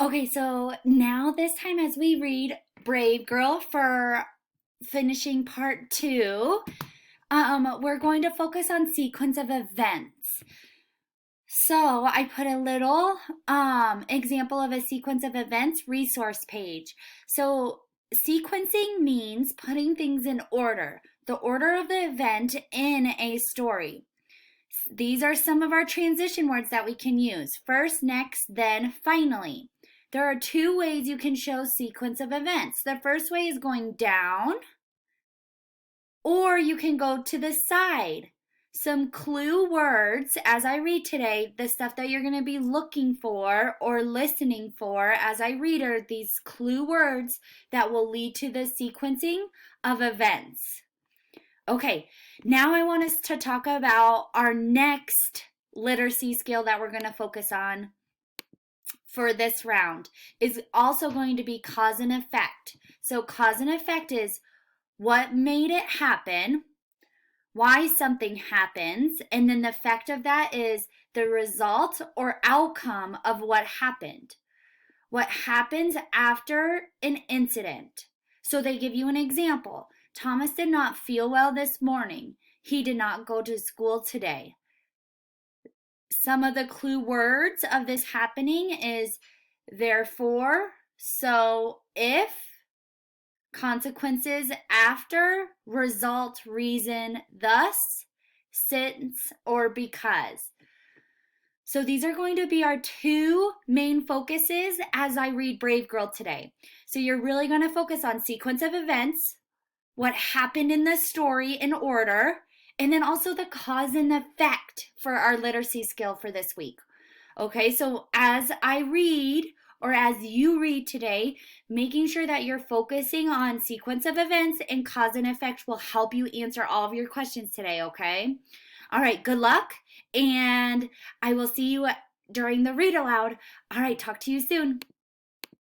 Okay, so now this time as we read Brave Girl for finishing part two, we're going to focus on sequence of events. So I put a little example of a sequence of events resource page. So sequencing means putting things in order, the order of the event in a story. These are some of our transition words that we can use. First, next, then, finally. There are two ways you can show sequence of events. The first way is going down, or you can go to the side. Some clue words as I read today, the stuff that you're going to be looking for or listening for as I read are these clue words that will lead to the sequencing of events. Okay, now I want us to talk about our next literacy skill that we're going to focus on for this round is also going to be cause and effect. So cause and effect is what made it happen, why something happens, and then the effect of that is the result or outcome of what happened. What happens after an incident. So they give you an example. Thomas did not feel well this morning. He did not go to school today. Some of the clue words of this happening is therefore, so, if, consequences after, result, reason, thus, since, or because. So these are going to be our two main focuses as I read Brave Girl today. So you're really going to focus on sequence of events, what happened in the story in order, and then also the cause and effect for our literacy skill for this week. Okay, so as I read or as you read today, making sure that you're focusing on sequence of events and cause and effect will help you answer all of your questions today, okay? All right, good luck, and I will see you during the read aloud. All right, talk to you soon.